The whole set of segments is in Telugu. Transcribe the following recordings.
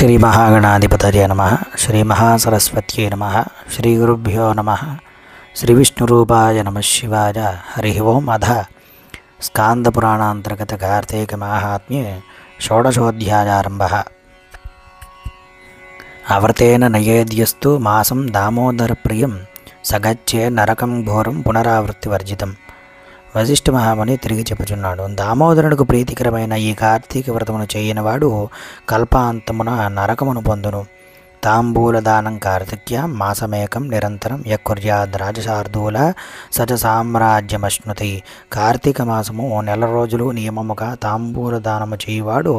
శ్రీ మహాగణాధిపతయే నమః. శ్రీ మహాసరస్వత్యై నమః. శ్రీ గురుభ్యో నమః. శ్రీ విష్ణురూపాయ నమః శివాయ. హరి ఓం. అథ స్కాందపురాణాంతర్గత కార్తీక మాహాత్మ్యే షోడశోऽధ్యాయారంభః. ఆవర్తేన నయేద్యస్తు మాసం దామోదరప్రియం సగచ్చే నరకం ఘోరం పునరావృత్తివర్జితం. వశిష్ఠ మహాముని తిరిగి చెప్పుచున్నాడు, దామోదరునికి ప్రీతికరమైన ఈ కార్తీక వ్రతమును చేయనివాడు కల్పాంతమున నరకమును పొందును. తాంబూల దానం కార్తిక్యాం మాసమేకం నిరంతరం యకుర్యాద్ రాజశార్దూల సచ సామ్రాజ్యమశ్నుతి. కార్తీక మాసము నెల రోజులు నియమముగా తాంబూల దానము చేయువాడు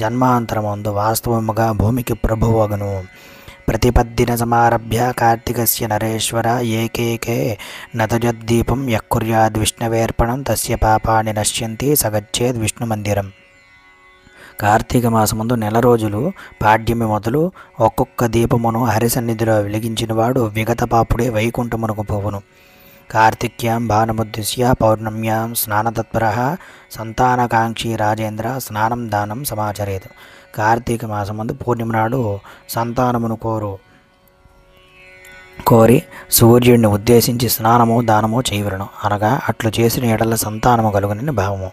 జన్మాంతరమందు వాస్తవముగా భూమికి ప్రభువగును. ప్రతిపద్దిన సమారభ్య కార్తీకస్య నరేశ్వర ఏకేకే నతజద్దీపం యకుర్యాద్ విష్ణవేర్పణం తస్య పాపాని నశ్యంతి సగచ్చేద్ విష్ణు మందిరం. కార్తీక మాసముందు నెల రోజులు పాడ్యమి మొదలు ఒక్కొక్క దీపమును హరిసన్నిధిలో వెలిగించినవాడు విగత పాపుడే వైకుంఠమునకు పోవును. కార్తిక్యాం భానుముద్దిశ్య పౌర్ణమ్యాం స్నానతత్పరః సంతానకాంక్షీ రాజేంద్ర స్నానం దానం సమాచరేత్. కార్తీక మాసమందు పూర్ణిమ నాడు సంతానమును కోరి సూర్యుడిని ఉద్దేశించి స్నానము దానము చేయవలను. అనగా అట్లు చేసిన ఎడల సంతానము కలుగునని భావము.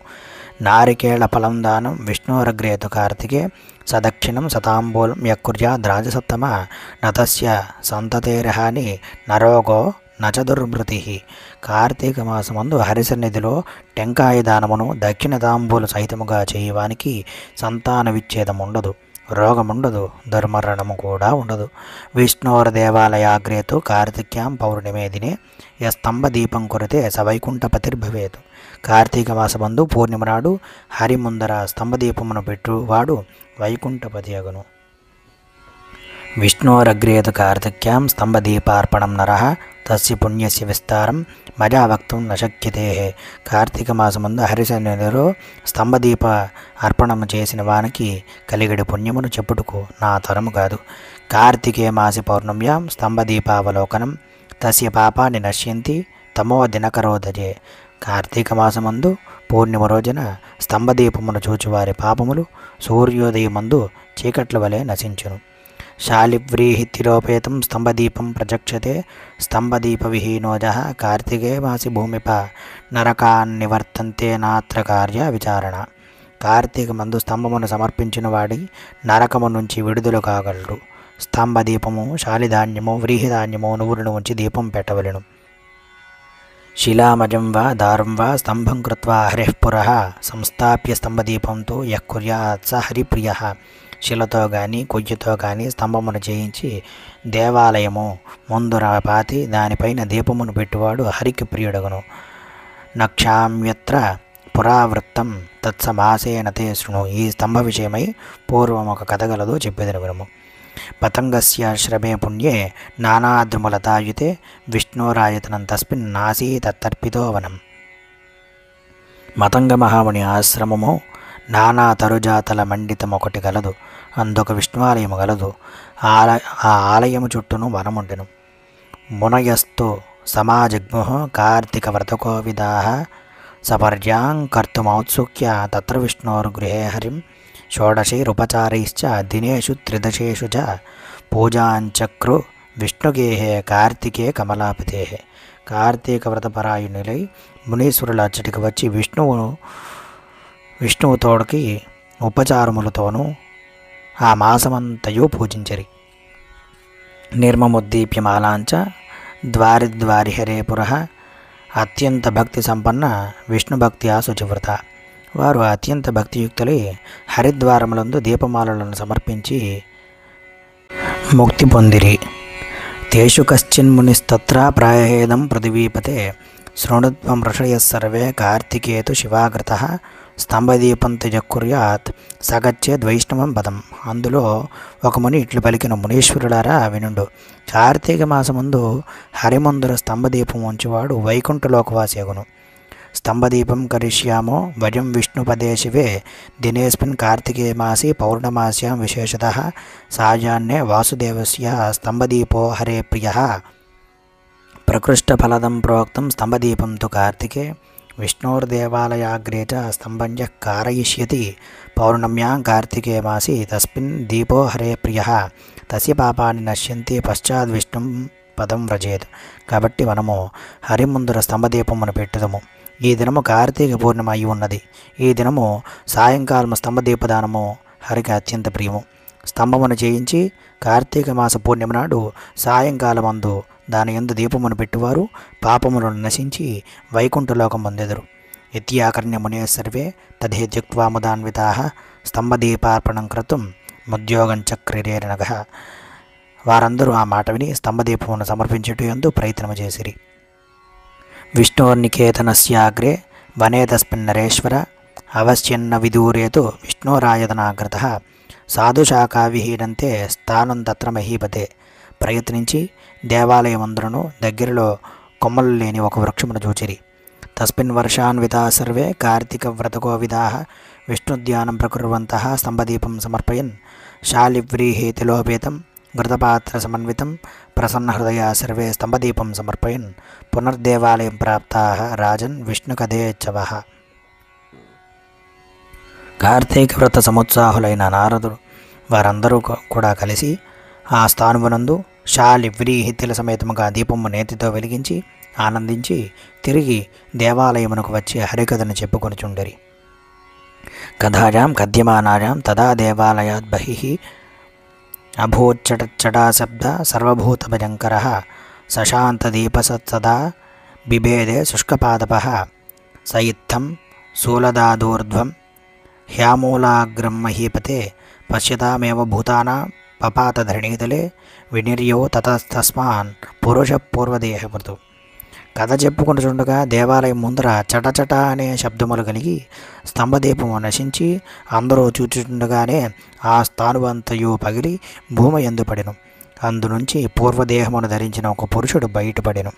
నారికేళ ఫలం దానం విష్ణోరగ్రేతు కార్తికే సదక్షిణం సతాంబూలం యకుర్యాద్ రాజసత్తమ నతస్య సంతతేరహాని నరోగో నచదుర్మృతి. కార్తీక మాసమందు హరిసన్నిధిలో టెంకాయ దానమును దక్షిణ తాంబూల సహితముగా చేయవానికి సంతాన విచ్ఛేదం ఉండదు, రోగముండదు, దుర్మరణము కూడా ఉండదు. విష్ణోర్ దేవాలయాగ్రేతు కార్తిక్యాం పౌర్ణిమే దినే యస్తంభ దీపం కొరితే సవైకుంఠపతిర్భవేతు. కార్తీక మాసమందు పూర్ణిమ నాడు హరి ముందర స్తంభదీపమును పెట్టువాడు వైకుంఠపతి అగును. విష్ణోరగ్రేతు కార్తిక్యాం స్తంభదీపార్పణం నరః తస్య పుణ్యస్య విస్తారం మజా వక్తుం నశక్యతే. కార్తీక మాసమందు హరిసన్నిధిలో స్తంభదీప అర్పణము చేసిన వానికి కలిగడి పుణ్యమును చెప్పుటకు నా తరము కాదు. కార్తీకే మాసి పౌర్ణమ్యాం స్తంభదీపావలోకనం తస్య పాపాన్ని నశ్యంతి తమో దినకరోదజే. కార్తీక మాసమందు పూర్ణిమ రోజున స్తంభదీపమును చూచువారి పాపములు సూర్యోదయమందు చీకట్ల వలె నశించును. శాలివ్రీహి తిరోపేతం స్తంభదీపం ప్రజక్షతే స్తంభదీప విహీనోజ కార్తికే మాసి భూమిప నరకాన్నివర్తంతే నాత్ర కార్య విచారణ. కార్తీక మందు స్తంభమును సమర్పించిన వాడి నరకము నుంచి విడుదల కాగలడు. స్తంభదీపము శాలిధాన్యము వ్రీహిధాన్యము నువ్వులను ఉంచి దీపం పెట్టవలెను. శిలామజం వా దారం వా స్తంభం కృత్వా హరిః పురః సంస్థాప్య స్తంభదీపంతో యకుర్యాత్ స హరిప్రియః. శిలతో కానీ కొయ్యతో కానీ స్తంభమును చేయించి దేవాలయము ముందుర పాతి దానిపైన దీపమును పెట్టువాడు హరికి ప్రియుడగును. నక్షామ్యత్ర పురావృత్తం తత్సమాసేన తే శృణు. ఈ స్తంభ విషయమై పూర్వం ఒక కథ గలదు, చెప్పేదని వినుము. పతంగస్య శ్రమే పుణ్యే నానాద్రుమలతాయుతే విష్ణోరాయతనం తస్మిన్ నాసీ తత్తర్పితో వనం. మతంగ మహాముని ఆశ్రమము నానా తరుజాతల మండితం ఒకటి గలదు. అందొక విష్ణువాలయము గలదు. ఆ ఆలయము చుట్టూను వనముండెను. మునయస్తు సమాజగ్ము కార్తీక వ్రతకోవిదాః సపర్యాం కర్తుమౌత్సుక్య తత్ర విష్ణోర్గృహే హరిం షోడశైరుపచారైశ్చ దినేషు త్రిదశేషు చ పూజాంచక్రు విష్ణుగేహే కార్తికే కమలాపతే. కార్తీక వ్రతపరాయణులై మునీశ్వరుల అచ్చటికి వచ్చి విష్ణువు తోడుకి ఉపచారములతోనూ ఆ మాసమంతయు పూజించరి. నిర్మముద్దీప్యమాలాంచ ద్వారి హరే పురః అత్యంత భక్తి సంపన్న విష్ణుభక్తి శుచివ్రత. వారు అత్యంత భక్తియుక్తులై హరిద్వారములందు దీపమాలలను సమర్పించి ముక్తి పొందిరి. తేషు కశ్చిన్మునిస్తత్ర ప్రాయహేదం పృథివీపతే శృణుత్వం ఋషయః సర్వే కార్తికేతు శివాగ్రతః స్తంభదీపంతు యకుర్యాత్ సగచ్చేద్ వైష్ణవం పదం. అందులో ఒక ముని ఇట్లు పలికిన, మునీశ్వరులారా వినుండు. కార్తీక మాసముందు హరిమందుర స్తంభదీపం ఉంచువాడు వైకుంఠలోకవాసి అగును. స్తంభదీపం కరిష్యామో వయం విష్ణుపదే శివే దినేస్మిన్ కార్తికే మాసి పౌర్ణమాస్యాం విశేషతః సాయాన్నే వాసుదేవస్య స్తంభదీపో హరే ప్రియః. ప్రకృష్టఫలదం ప్రోక్తం స్తంభదీపం తు కార్తికే విష్ణోర్దేవాలయాగ్రే చ స్తంభం యః कारयिष्यति పౌర్ణమ్యాం కార్తికే మాసి తస్మిన్ దీపో హరే ప్రియః తస్య పాపాని నశ్యంతి పశ్చాద్ విష్ణుం పదం వ్రజేత్. కాబట్టి మనము హరి ముందర స్తంభదీపమును పెట్టుదము. ఈ దినము కార్తీక పూర్ణిమ అయి ఉన్నది. ఈ దినము సాయంకాలము స్తంభదీపదానము హరికి అత్యంత ప్రియము. స్తంభమును చేయించి కార్తీక మాస పూర్ణిమ నాడు సాయంకాలమందు దాని యందు దీపమును పెట్టువారు పాపములను నశించి వైకుంఠలోకం పొందెదరు. ఇత్యాకర్ణ్య మునే సర్వే తదేత్యుక్త్వా ముదాన్వితాః స్తంభదీపార్పణం కర్తుం ముద్యోగం చక్రిరేణగః. వారందరూ ఆ మాట విని స్తంభదీపమును సమర్పించుట యందు ప్రయత్నము చేసిరి. విష్ణోర్నికేతనస్యాగ్రే వనే తస్మిన్ నరేశ్వర అవశ్యన్న విదూరేతు విష్ణోరాయతనాగ్రతః సాధుశాఖా విహీనంతే స్థానం తత్ర మహీపతే. ప్రయత్నించి దేవాలయమందులను దగ్గరలో కొమ్మలు లేని ఒక వృక్షమును చూచిరి. తస్మిన్ వర్షాన్వితా సర్వే కార్తీక వ్రతకోవిదాః విష్ణుధ్యానం ప్రకుర్వంతః స్తంభదీపం సమర్పయన్ శాలివ్రీహేతిలోపేతం ఘృతపాత్ర సమన్వితం ప్రసన్నహృదయా సర్వే స్తంభదీపం సమర్పయన్ పునర్దేవాలయం ప్రాప్తాః రాజన్ విష్ణుకథేచ్ఛవః. కార్తీక వ్రత సముత్సాహులైన నారదుడు వారందరూ కూడా కలిసి ఆ స్థానమునందు శాలివ్రీహితుల సమేతముగా దీపము నేతితో వెలిగించి ఆనందించి తిరిగి దేవాలయమునకు వచ్చి హరికథను చెప్పుకొనుచుండరి. కథాయాం కథ్యమానాయాం తదా దేవాలయాద్ బహిః అభూచ్చటచ్చటాశబ్ద సర్వభూతభయంకరః సశాంతదీపసత్సదా బిభేదే శుష్కపాదపః స ఇత్థం శూలదాదూర్ధ్వం హ్యామూలాగ్రం మహీపతే పశ్యతామేవ భూతానాం పపాతధరణీతలే వినిర్యో తతస్తస్మాన్ పురుష పూర్వదేహమృతు. కథ చెప్పుకుంటుండగా దేవాలయం ముందర చటచట అనే శబ్దములు కలిగి స్తంభదీపము నశించి అందరూ చూచుచుండగానే ఆ స్థానువంతయు పగిలి భూమి యందు పడెను. అందునుంచి పూర్వదేహమును ధరించిన ఒక పురుషుడు బయటపడెను.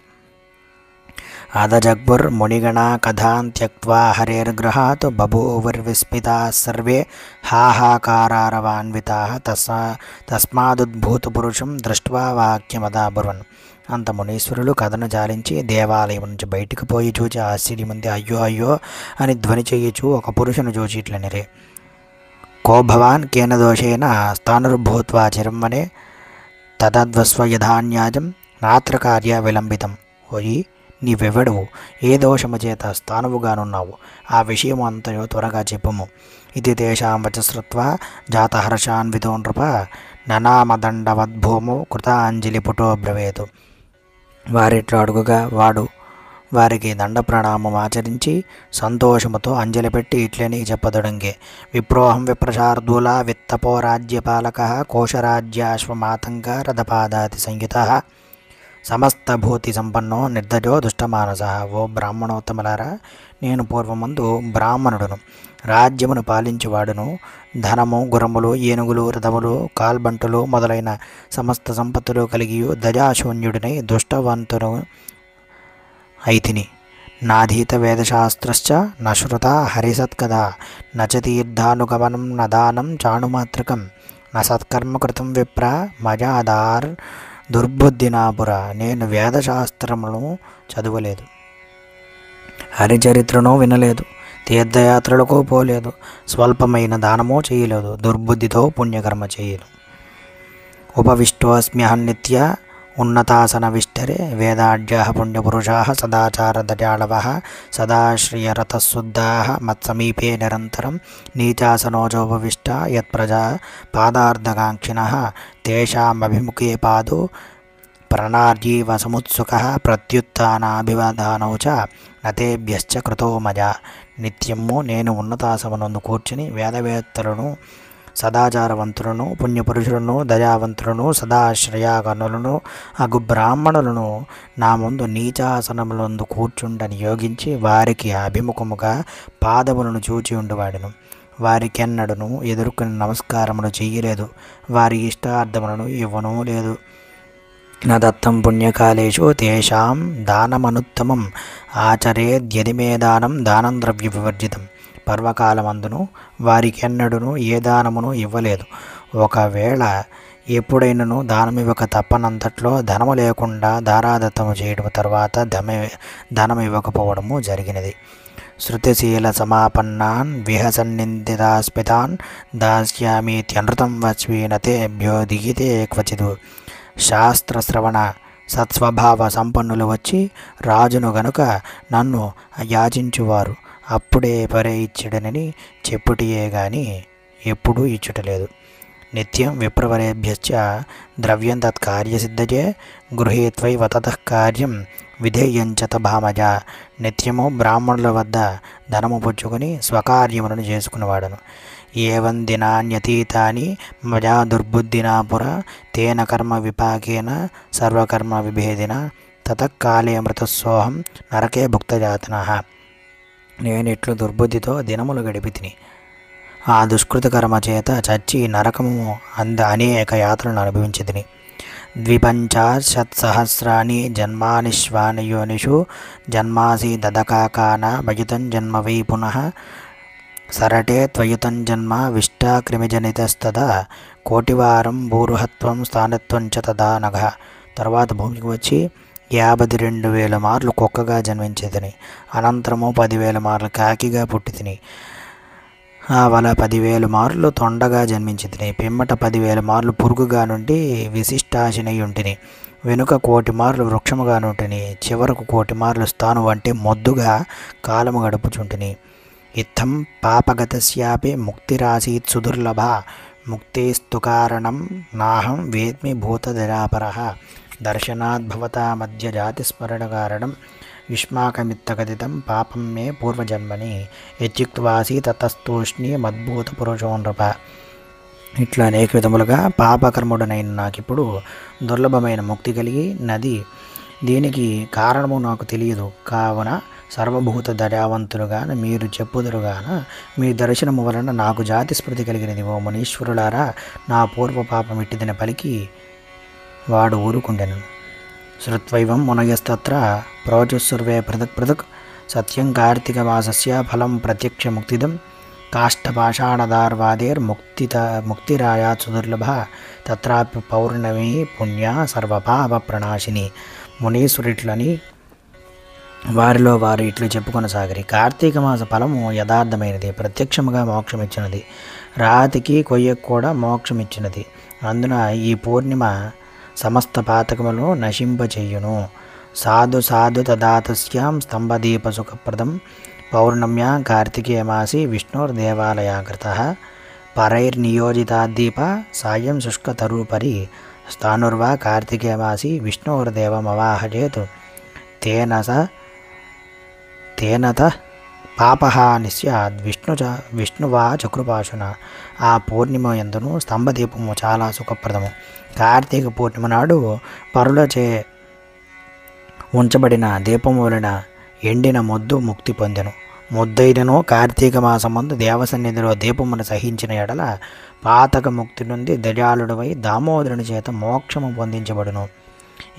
అదజగ్ముర్ మునిగణా కథాన్ త్యక్త్వా హరేర్గృహాత్ బభూవుర్విస్మితాః సర్వే హాహాకారారవాన్వితాః తస్మాదుద్భూతపురుషం దృష్ట్వా వాక్యమదాబ్రువన్. అంత మునీశ్వరులు కథను జాలించి దేవాలయం నుంచి బయటికి పోయి చూచి ఆశ్చర్యముంది అయ్యో అయ్యో అని ధ్వని చేయుచు ఒక పురుషుని చూచి ఇట్లనిరే, కో భవాన్ కేన దోషేన స్థానుర్భూత్వా చిరంవనే తదద్వస్వ యథాన్యాజం నాత్ర కార్య విలంబితం. ఓయి నీవెవడవు, ఏ దోషము చేత స్థానువుగానున్నావు, ఆ విషయము అంతయో త్వరగా చెప్పుము. ఇది తేషాం వచశ్రుత్వా జాతహర్షాన్వితో నృప ననామదండవద్భూమో కృతాంజలి పుటో బ్రవేతు. వారిట్లో అడుగుగా వాడు వారికి దండ ప్రణామం ఆచరించి సంతోషముతో అంజలి పెట్టి ఇట్లని చెప్పదొడంగే, విప్రోహం విప్రశార్దూల విత్తపో రాజ్యపాలక కోశరాజ్యాశ్వమాతంక రథపాదాతి సంయుత సమస్తభూతి సంపన్నో నిర్దజో దుష్టమానస. ఓ బ్రాహ్మణోత్తములారా, నేను పూర్వమందు బ్రాహ్మణుడును, రాజ్యమును పాలించువాడును, ధనము గుర్రములు ఏనుగులు రథములు కాల్బంటులు మొదలైన సమస్త సంపత్తులు కలిగి దజాశూన్యుడినై దుష్టవంతును అయితిని. నాధీత వేదశాస్త్రశ్చ నశ్రుత హరిసత్కథ నచ తీర్థానుగమనం నదానం చాణుమాత్రకం న సత్కర్మ కృతం విప్ర మజాదార్ దుర్బుద్ధినాపుర. నేను వేదశాస్త్రములను చదవలేదు, హరిచరిత్రను వినలేదు, తీర్థయాత్రలకు పోలేదు, స్వల్పమైన దానమో చేయలేదు, దుర్బుద్ధితో పుణ్యకర్మ చేయను. ఉపవిష్టోస్మ్యహం నిత్య ఉన్నతాసన విష్టరే వేదాఢ్యాః పుణ్యపురుషాః సదాచారదజాళవః సదాశ్రియరతశుద్ధాః మత్సమీపే నిరంతరం నీచాసనోజోపవిష్ట యత్ప్రజా పాదార్ధకాంక్షిణః తేషామభిముఖే పాదో ప్రణార్యీవ సముత్సుకః ప్రత్యుత్థానాభివధానౌ చ నతేభ్యశ్చ కృతో మజా. నిత్యము నేను ఉన్నతాసమనందు కూర్చుని వేదవేత్తలను సదాచారవంతులను పుణ్యపురుషులను దయావంతులను సదాశ్రయాగనులను అగు బ్రాహ్మణులను నా ముందు నీచాసనములందు కూర్చుండని యోగించి వారికి అభిముఖముగా పాదములను చూచి ఉండువాడును. వారికెన్నడను ఎదుర్కొని నమస్కారములు చేయలేదు, వారి ఇష్టార్థములను ఇవ్వనూ లేదు. నదత్తం పుణ్యకాలేషు తేషాం దానమనుత్తమం ఆచరేద్యది మే దానం దానం ద్రవ్య వివర్జితం. పర్వకాలమందును వారికెన్నడూను ఏ దానమును ఇవ్వలేదు. ఒకవేళ ఎప్పుడైనను దానమివ్వక తప్పనంతట్లో ధనము లేకుండా దారాదత్తము చేయడం తర్వాత ధనం ఇవ్వకపోవడము జరిగినది. శృతిశీలసమాపన్నాన్ విహసన్నిందితాస్మితాన్ దాస్యామీత్యనృతం వచ్మీన తేభ్యో దిగితే క్వచిత్. శాస్త్రశ్రవణ సత్స్వభావ సంపన్నులు వచ్చి రాజును గనుక నన్ను యాచించువారు అప్పుడే పరే ఇచ్చుడనని చెప్పుటియే గాని ఎప్పుడూ ఇచ్చుటలేదు. నిత్యం విప్రవరేభ్యశ్చ ద్రవ్యం తత్కార్యసిద్ధయే గృహీత్వైవ తతః కార్యం విధేయంచత భామజ. నిత్యము బ్రాహ్మణుల వద్ద ధనము పుచ్చుకొని స్వకార్యములను చేసుకునేవాడను. ఏవం దినాన్యతీతాని మజా దుర్బుద్ధినా పుర తేన కర్మ విపాకేన సర్వకర్మ విభేదిన తతకాలే మృతస్సోహం నరకే భుక్తజాతనః. నేనిట్లు దుర్బుద్ధితో దినములు గడిపి తిని ఆ దుష్కృత కర్మ చేత చచ్చి నరకము అనేక యాత్రలను అనుభవించి తిని. 25000 జన్మానిశ్వానయోనిషు జన్మాసి దదకాకాన భజితం జన్మ వై పునః సరటే త్వయుతం జన్మ విష్టా క్రిమిజనితస్తదా కోటివారం భూరుహత్వం స్థానత్వం చ తదా నఘ. తర్వాత భూమికి వచ్చి 52,000 మార్లు కుక్కగా జన్మించేదని, అనంతరము 10,000 మార్లు కాకిగా పుట్టి తిని, ఆ వల 10,000 మార్లు తొండగా జన్మించి తిని, పిమ్మట 10,000 మార్లు పురుగుగా నుండి విశిష్టాశినై ఉంటిని, వెనుక 1,000,000 మార్లు వృక్షముగా నుంటిని, చివరకు 1,000,000 మార్లు స్థాను అంటే మొద్దుగా కాలము గడుపుచుంటిని. ఇత్థం పాపగతస్యాపి ముక్తిరాసీత్ సుదుర్లభ ముక్తేస్తు కారణం నాహం వేద్మి భూతదరాపరః దర్శనాద్భవతా మధ్య జాతిస్మరణ కారణం యుష్మాకమిత్తకథితం పాపం మే పూర్వజన్మని యత్యుక్త్వాసి తతస్తూష్ణి మద్భూత పురుషో నృప. ఇట్లా అనేక విధములుగా పాపకర్ముడనైన నాకిప్పుడు దుర్లభమైన ముక్తి కలిగి నది. దీనికి కారణము నాకు తెలియదు. కావున సర్వభూత దయావంతులుగాన మీరు చెప్పుదురుగాన మీ దర్శనము వలన నాకు జాతి స్మృతి కలిగినది. ఓ మునీశ్వరులారా, నా పూర్వ పాపం ఇట్టిదని పలికి వాడు ఊరుకుండెను. శ్రుత్వైవం మునయస్తత్ర ప్రోచుస్సుర్వే పృథక్ పృథక్ సత్యం కార్తీకమాసస్య ఫలం ప్రత్యక్ష ముక్తిదం కాష్టపాషాణదార్వాదేర్ముక్తిరాయాత్ సుదుర్లభ తత్రాపి పౌర్ణమి పుణ్య సర్వపాప ప్రణాశిని. మునీశ్వరిట్లని వారిలో వారు ఇట్లు చెప్పుకొనసాగరి. కార్తీక మాస ఫలము యథార్థమైనది, ప్రత్యక్షముగా మోక్షమిచ్చినది, రాతికి కొయ్యకు కూడా మోక్షమిచ్చినది. అందున ఈ పూర్ణిమ సమస్త పాతకములను నశింపచెయ్యును. సాధు సాధు తదాతస్యాం స్తంభదీప సుఖప్రదం పౌర్ణమ్యా కార్తికే మాసి విష్ణోర్దేవాలయాకృతః పరైర్నియోజితాద్దీప సాయం శుష్కతరూపరి స్థానుర్వా కార్తికే మాసి విష్ణోర్దేవమవాహయేత్ తేన పాపహాని స్యాద్ విష్ణువా చక్రుపాశున. ఆ పూర్ణిమ యందును స్తంభదీపము చాలా సుఖప్రదము. కార్తీక పూర్ణిమ నాడు పరులచే ఉంచబడిన దీపము వలన ఎండిన మొద్దు ముక్తి పొందెను. ముద్దైనను కార్తీక మాసమందు దేవసన్నిధిలో దీపమును సహించిన ఎడల పాతక ముక్తి నుండి దయాళుడవై దామోదరుని చేత మోక్షము పొందించబడును.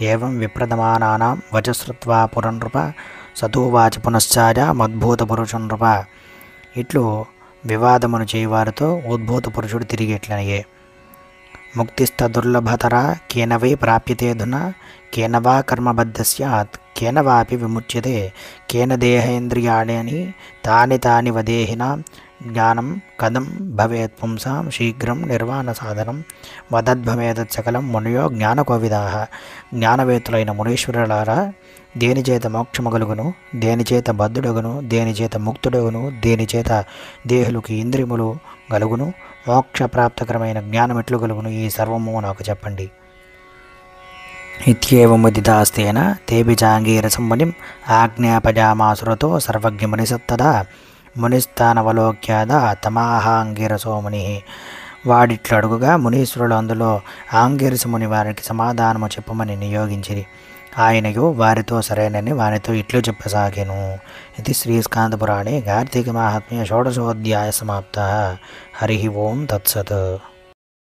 ఏవం విప్రదమానానాం వచశ్రుత్వా పురనృప సతోవాచ పునశ్చార మద్భూత పురుషం నృప. ఇట్లు వివాదమును చేయవారితో ఉద్భూత పురుషుడు తిరిగేట్లనియే. ముక్తిస్తదుర్లభతర కేన వై ప్రాప్యతేధున కేన వా కర్మబద్ధ స్యాత్ కేన వాపి విముచ్యతే కేన దేహేంద్రియాణి తాని తాని వదేహినాం జ్ఞానం కథం భవేత్ పుంసాం శీఘ్రం నిర్వాణ సాధనం వదద్భవేతత్ సకలం మునయో జ్ఞానకోవిదాః. జ్ఞానవేత్తులైన మునీశ్వరులారా, దేనిచేత మోక్షము కలుగును, దేనిచేత బద్ధుడగును, దేనిచేత ముక్తుడగును, దేనిచేత దేహులకు ఇంద్రియములు కలుగును, మోక్షప్రాప్తకరమైన జ్ఞానం ఎట్లు కలుగును, ఈ సర్వము నాకు చెప్పండి. ఇత్యేవముదితాస్తేన తేపి చాంగీరసం మునిం ఆజ్ఞాపజామాసురతో సర్వజ్ఞమునిసత్తదా మునిస్థానవలోక్యాద తమాహాంగిరసో ముని. వాడిట్లు అడుగుగా మునీశ్వరులు అందులో ఆంగిరస ముని వారికి సమాధానము చెప్పమని నియోగించిరి. ఆయనయు వారితో సరేనని వారితో ఇట్లు చెప్పసాగెను. ఇది శ్రీస్కాందపురాణే కార్తీక మాహాత్మ్య షోడశోధ్యాయ సమాప్త. హరి ఓం తత్సత్.